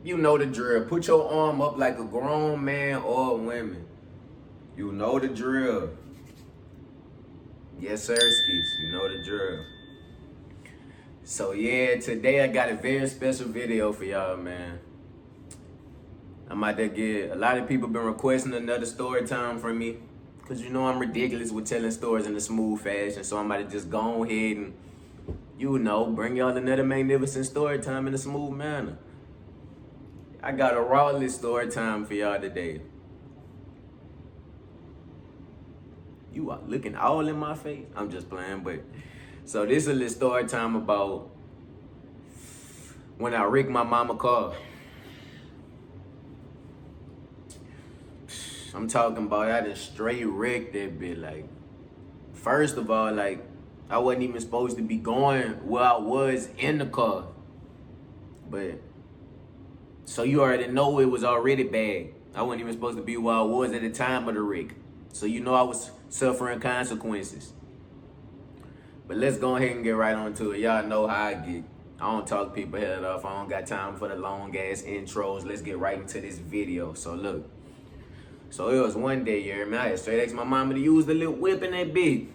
You know the drill. Put your arm up like a grown man or woman. You know the drill. Yes, sir, skis. You know the drill. So yeah, today I got a very special video for y'all, man. I'm about to get, a lot of people been requesting another story time from me. Cause you know I'm ridiculous with telling stories in a smooth fashion. So I'm about to just go ahead and, you know, bring y'all another magnificent story time in a smooth manner. I got a rawless story time for y'all today. You are looking all in my face. I'm just playing, but so this is a little story time about when I wrecked my mama car. I'm talking about I done straight wrecked that bitch. Like, first of all, like, I wasn't even supposed to be going where I was in the car. But, so you already know it was already bad. I wasn't even supposed to be where I was at the time of the wreck. So you know I was suffering consequences. But let's go ahead and get right on to it. Y'all know how I get. I don't talk people head off. I don't got time for the long ass intros. Let's get right into this video. So look. So it was one day, you hear me? I had straight asked my mama to use the little whip in that bitch.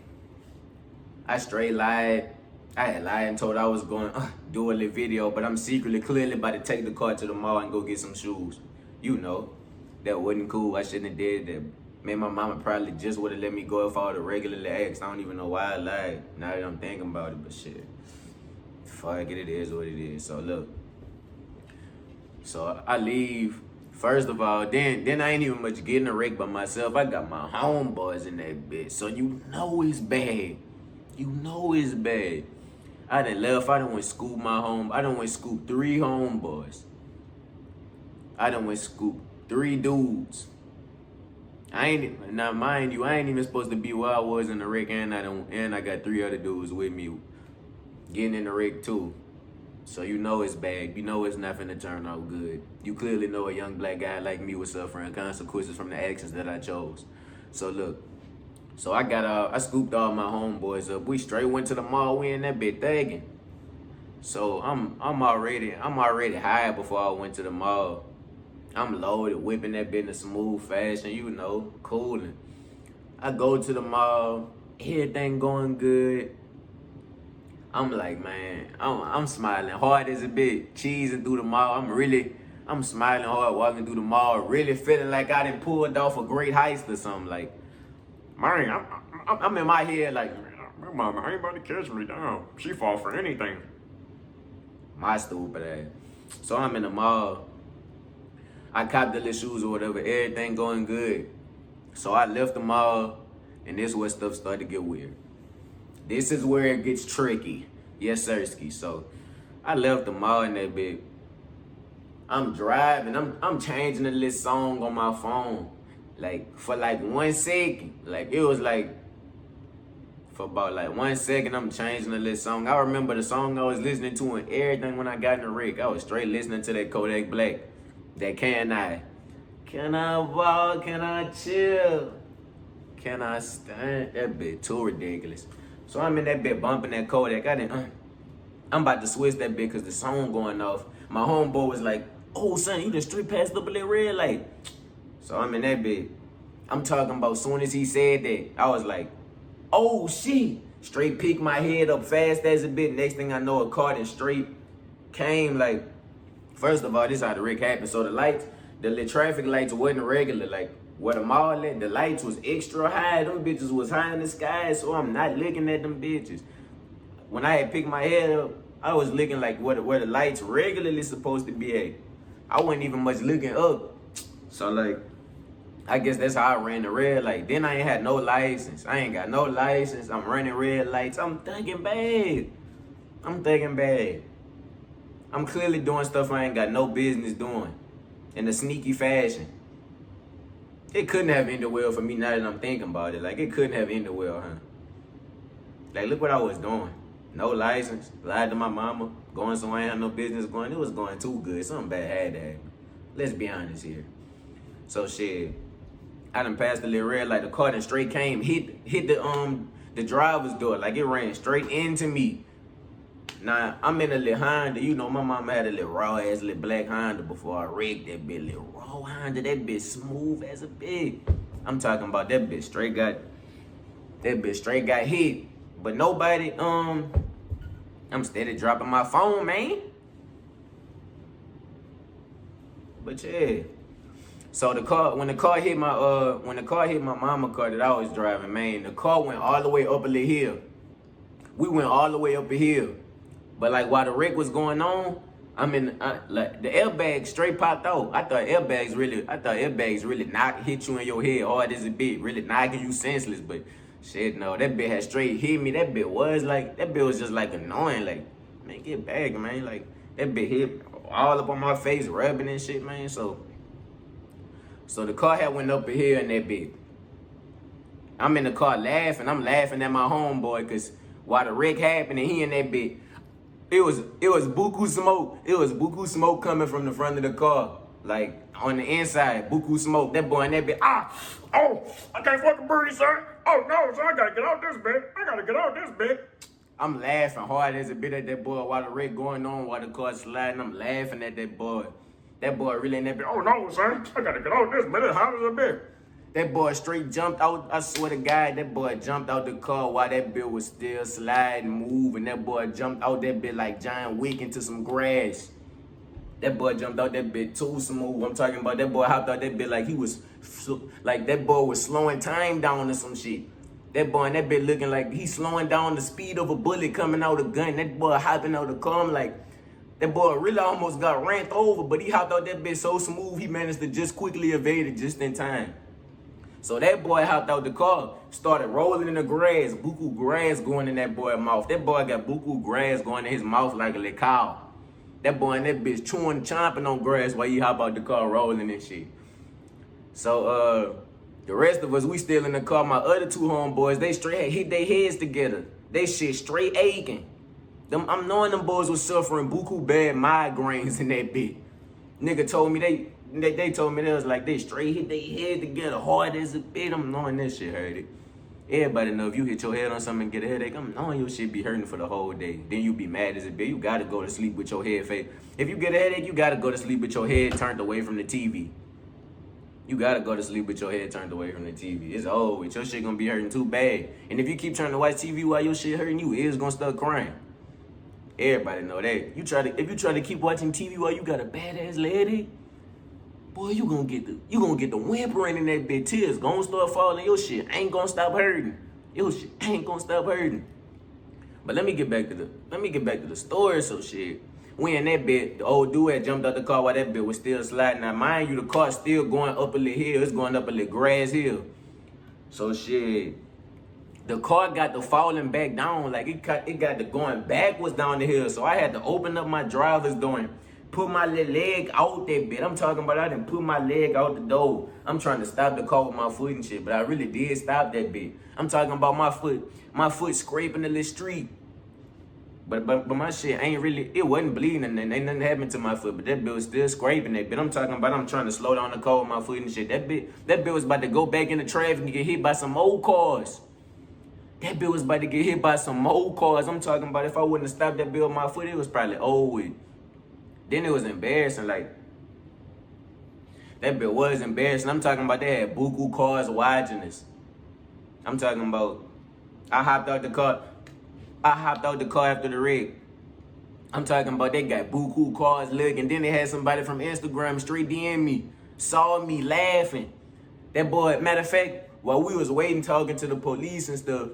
I straight lied. I had lied and told I was going to do a little video, but I'm secretly, clearly about to take the car to the mall and go get some shoes. You know, that wasn't cool. I shouldn't have did that. Man, my mama probably just would have let me go if I would have regularly asked. I don't even know why I lied, now that I'm thinking about it, but shit. Fuck it, it is what it is. So look. So I leave. First of all, then I ain't even much getting a wreck by myself. I got my homeboys in that bitch. So you know it's bad. You know it's bad. I done left. I done went scoop my home. I done went scoop 3 homeboys. I done went scoop 3 dudes. Now mind you, I ain't even supposed to be where I was in the wreck, and I got 3 other dudes with me getting in the wreck too. So you know it's bad. You know it's not finna turn out good. You clearly know a young black guy like me was suffering consequences from the actions that I chose. So look. So I scooped all my homeboys up. We straight went to the mall. We in that bit thugging. So I'm already high before I went to the mall. I'm loaded, whipping that bit in a smooth fashion, you know, cooling. I go to the mall, everything going good. I'm like, man, I'm smiling hard as a bitch, cheesing through the mall. I'm smiling hard walking through the mall, really feeling like I done pulled off a great heist or something. Like, man, I'm in my head like, my mama ain't about to catch me down. She fall for anything. My stupid ass. So I'm in the mall. I copped the little shoes or whatever, everything going good. So I left the mall, and this is where stuff started to get weird. This is where it gets tricky. Yes, sirski. So I left the mall in that bit. I'm driving. I'm changing the little song on my phone. Like, for like 1 second. Like, it was like, for about like 1 second, I'm changing the little song. I remember the song I was listening to and everything when I got in the wreck. I was straight listening to that Kodak Black. That Can I walk? Can I chill? Can I stand? That bit too ridiculous. So I'm in that bit bumping that Kodak. I'm about to switch that bit because the song going off. My homeboy was like, oh, son, you just street passed up a little red light. So I'm in that bit. I'm talking about as soon as he said that, I was like, oh, shit. Straight picked my head up fast as a bit. Next thing I know, a car that straight came like, first of all, this how the wreck happened. So the lights, the little traffic lights wasn't regular. Like, where the mall at, the lights was extra high. Them bitches was high in the sky, so I'm not looking at them bitches. When I had picked my head up, I was looking like where the lights regularly supposed to be at. I wasn't even much looking up. So, like, I guess that's how I ran the red light. Then I ain't had no license. I ain't got no license. I'm running red lights. I'm thinking bad. I'm clearly doing stuff I ain't got no business doing in a sneaky fashion. It couldn't have ended well for me now that I'm thinking about it. Like, it couldn't have ended well, huh? Like, look what I was doing. No license, lied to my mama, going somewhere I ain't had no business going. It was going too good. Something bad had to happen. Let's be honest here. So, shit, I done passed the little red light. The car done straight came, hit the driver's door. Like, it ran straight into me. Now, I'm in a little Honda. You know, my mama had a little raw-ass little black Honda before I rigged that bitch. Little raw Honda, that bitch smooth as a bitch. I'm talking about that bitch straight got hit. But nobody, I'm steady dropping my phone, man. But yeah. So when the car hit my mama car that I was driving, man, the car went all the way up a little hill. We went all the way up a hill. But like while the wreck was going on, like the airbag straight popped out. I thought airbags really not hit you in your head hard as a bit, really knocking you senseless. But shit, no, that bitch had straight hit me. That bitch was just like annoying. Like, man, get back, man. Like that bitch hit all up on my face, rubbing and shit, man. So the car had went up a hill in that bitch. I'm in the car laughing. I'm laughing at my homeboy because while the wreck happened and he in that bitch, it was buku smoke. It was buku smoke coming from the front of the car. Like on the inside, buku smoke. That boy in that bitch, I can't fucking breathe, son. Oh no, son, I gotta get out this bitch. I'm laughing hard as a bit at that boy while the wreck going on, while the car sliding. I'm laughing at that boy. That boy really in that bitch. Oh no, son, I gotta get out this bitch. It's hot as a bitch. That boy straight jumped out. I swear to God, that boy jumped out the car while that bitch was still sliding, moving. That boy jumped out that bitch like John Wick into some grass. That boy jumped out that bitch too smooth. I'm talking about that boy hopped out that bitch like he was, like that boy was slowing time down or some shit. That boy in that bitch looking like he's slowing down the speed of a bullet coming out of a gun. That boy hopping out the car. I'm like, that boy really almost got ran over, but he hopped out that bitch so smooth, he managed to just quickly evade it just in time. So that boy hopped out the car, started rolling in the grass, buku grass going in that boy's mouth. That boy got buku grass going in his mouth like a little cow. That boy and that bitch chomping on grass while he hop out the car rolling and shit. So the rest of us, we still in the car. My other two homeboys, they straight had hit their heads together. They shit straight aching. I'm knowing them boys was suffering buku bad migraines in that bitch. Nigga told me they told me they was like they straight hit their head together hard as a bit. I'm knowing that shit hurt it. Everybody know if you hit your head on something and get a headache, I'm knowing your shit be hurting for the whole day. Then you be mad as a bit. You gotta go to sleep with your head face. If you get a headache, you gotta go to sleep with your head turned away from the TV. You gotta go to sleep with your head turned away from the TV. It's over. Your shit gonna be hurting too bad. And if you keep trying to watch TV while your shit hurting, you is gonna start crying. Everybody know that. If you try to keep watching TV while you got a badass headache, boy, you gonna get the whimpering in that bitch. Tears gonna start falling. Your shit ain't gonna stop hurting. Your shit ain't gonna stop hurting. But let me get back to the story. So shit, we in that bit, the old dude had jumped out the car while that bit was still sliding. Now mind you, the car still going up a little hill. It's going up a little grass hill. So shit, the car got the falling back down, like it got the going backwards down the hill. So I had to open up my driver's door and put my little leg out that bit. I'm talking about I didn't put my leg out the door. I'm trying to stop the car with my foot and shit, but I really did stop that bit. I'm talking about my foot scraping the little street. But my shit ain't really, it wasn't bleeding and ain't nothing happened to my foot, but that bit was still scraping that bit. I'm talking about I'm trying to slow down the car with my foot and shit. That bit was about to go back in the traffic and get hit by some old cars. That bit was about to get hit by some old cars. I'm talking about if I wouldn't have stopped that bit with my foot, it was probably over. Then it was embarrassing, like, that bit was embarrassing. I'm talking about they had buku cars watching us. I'm talking about, I hopped out the car after the wreck. I'm talking about they got buku cars looking. Then they had somebody from Instagram straight DM me, saw me laughing. That boy, matter of fact, while we was waiting talking to the police and stuff,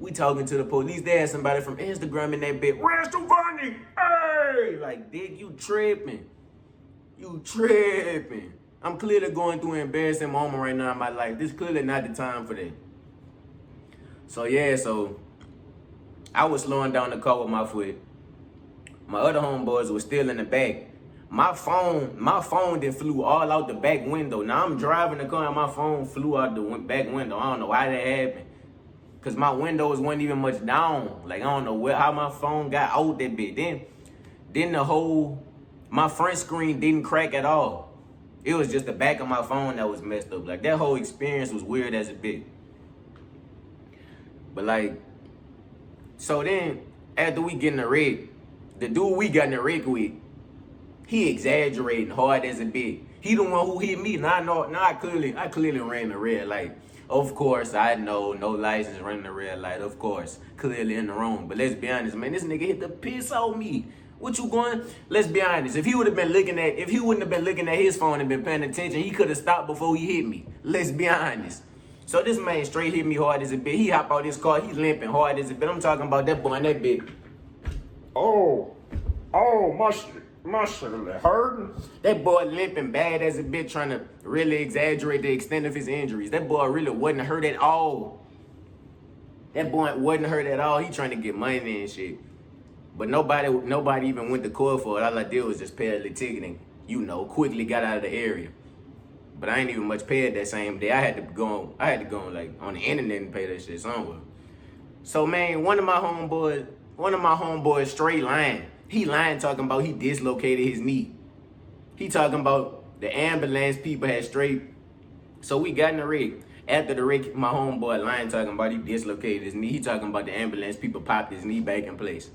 they had somebody from Instagram in that bit. Where's too funny? Hey! Like, Dick, you tripping. You tripping. I'm clearly going through an embarrassing moment right now in my life. This clearly not the time for that. So, yeah, I was slowing down the car with my foot. My other homeboys were still in the back. My phone then flew all out the back window. Now I'm driving the car and my phone flew out the back window. I don't know why that happened. Cause my windows weren't even much down. Like I don't know how my phone got out that bit. Then my front screen didn't crack at all. It was just the back of my phone that was messed up. Like that whole experience was weird as a bit. But like, so then after we get in the wreck, the dude we got in the wreck with, he exaggerating hard as a bit. He the one who hit me. I clearly ran the red light. Of course, I know, no license running the red light. Of course, clearly in the wrong. But let's be honest, man, this nigga hit the piss on me. What you going? Let's be honest. If he wouldn't have been looking at his phone and been paying attention, he could have stopped before he hit me. Let's be honest. So this man straight hit me hard as a bit. He hop out his car, he limping hard as a bit. I'm talking about that boy and that bit. Oh, my shoulder hurting. That boy limping bad as a bit, trying to really exaggerate the extent of his injuries. That boy really wasn't hurt at all. That boy wasn't hurt at all. He trying to get money and shit. But nobody even went to court for it. All I did was just pay the ticketing. Quickly got out of the area. But I ain't even much paid that same day. I had to go like on the internet and pay that shit somewhere. So man, one of my homeboys straight lying. He lying talking about he dislocated his knee. He talking about the ambulance people had straight. So we got in the wreck. After the wreck, my homeboy lying talking about he dislocated his knee. He talking about the ambulance people popped his knee back in place.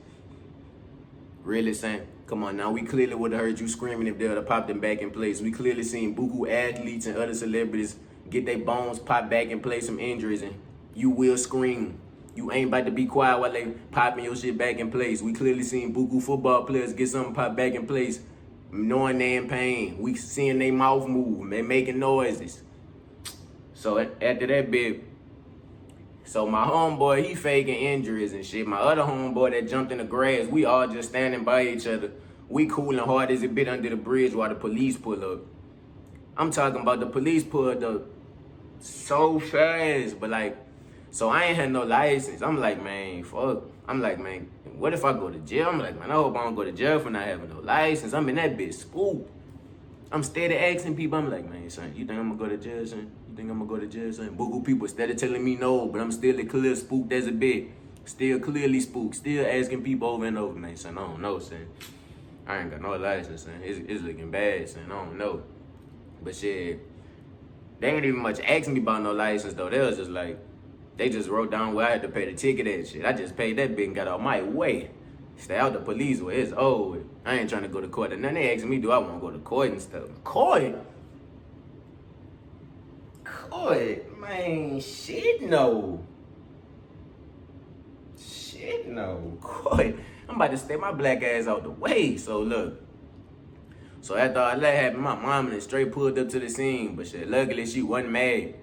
Really, son? Come on now, we clearly would have heard you screaming if they would have popped them back in place. We clearly seen buku athletes and other celebrities get their bones popped back in place from injuries, and you will scream. You ain't about to be quiet while they popping your shit back in place. We clearly seen buku football players get something popped back in place knowing they in pain. We seeing their mouth move, they making noises. So after that bit, so my homeboy, he faking injuries and shit. My other homeboy that jumped in the grass, we all just standing by each other. We cooling hard as a bit under the bridge while the police pull up. I'm talking about the police pulled up so fast, but like, so I ain't had no license. I'm like, man, fuck. I'm like, man, what if I go to jail? I'm like, man, I hope I don't go to jail for not having no license. I'm in that bitch spooked. I'm steady asking people, I'm like, man, son, you think I'm gonna go to jail, son? You think I'm gonna go to jail, son? Buku people steady telling me no, but I'm still clear spooked as a bit. Still clearly spooked. Still asking people over and over, man, son, I don't know, son. I ain't got no license, son. It's looking bad, son, I don't know. But shit, they ain't even much asking me about no license, though. They was just like, they just wrote down where I had to pay the ticket and shit. I just paid that bit and got out my way. Stay out the police way. It's old. I ain't trying to go to court. And then they asking me, do I want to go to court and stuff? Court? Court? Man, shit no. Shit no. Court? I'm about to stay my black ass out the way. So look. So after all that happened, my mom and straight pulled up to the scene. But shit, luckily she wasn't mad.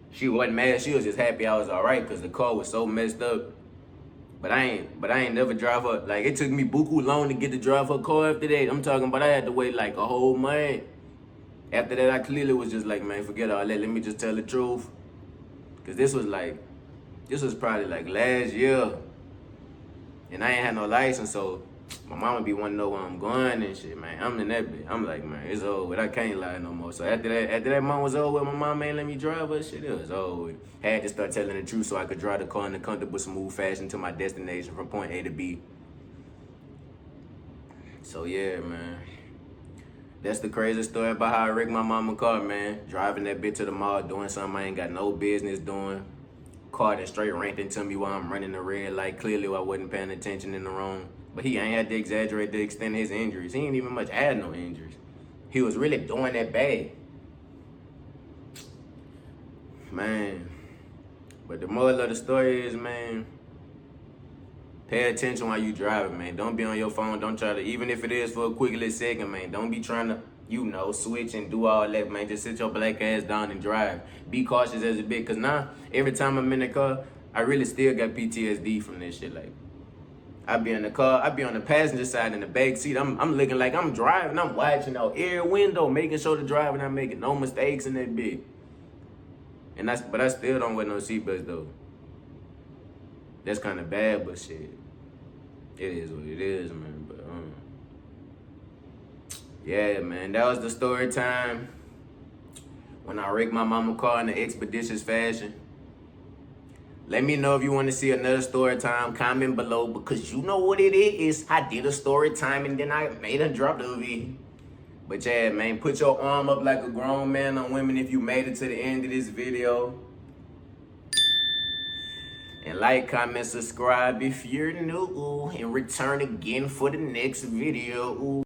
She wasn't mad. She was just happy I was all right because the car was so messed up. But I ain't never drive her. Like, it took me buku long to get to drive her car after that. I'm talking about I had to wait like a whole month. After that, I clearly was just like, man, forget all that. Let me just tell the truth. Because this was probably like last year. And I ain't had no license, so my mama be wanting to know where I'm going and shit, man. I'm in that bitch. I'm like, man, it's over. I can't lie no more. So after that month was over, my mom ain't let me drive her. Shit, it was over. Had to start telling the truth so I could drive the car in a comfortable, smooth fashion to my destination from point A to B. So yeah, man. That's the craziest story about how I wrecked my mama's car, man. Driving that bitch to the mall, doing something I ain't got no business doing. Car that straight ranked into me while I'm running the red light. Clearly I wasn't paying attention in the wrong. But he ain't had to exaggerate the extent of his injuries. He ain't even much had no injuries. He was really doing that bad. Man. But the moral of the story is, man, pay attention while you driving, man. Don't be on your phone. Don't try to, even if it is for a quick little second, man, don't be trying to, switch and do all that, man. Just sit your black ass down and drive. Be cautious as a bit, because now, every time I'm in the car, I really still got PTSD from this shit. Like, I be in the car, I be on the passenger side in the back seat. I'm looking like I'm driving. I'm watching out every window, making sure the driver not making no mistakes in that bit. But I still don't wear no seatbelts though. That's kind of bad, but shit, it is what it is, man. But yeah, man, that was the story time when I wrecked my mama's car in an expeditious fashion. Let me know if you want to see another story time. Comment below, because you know what it is. I did a story time and then I made a drop of it. But yeah, man, put your arm up like a grown man on women if you made it to the end of this video. And like, comment, subscribe if you're new, and return again for the next video.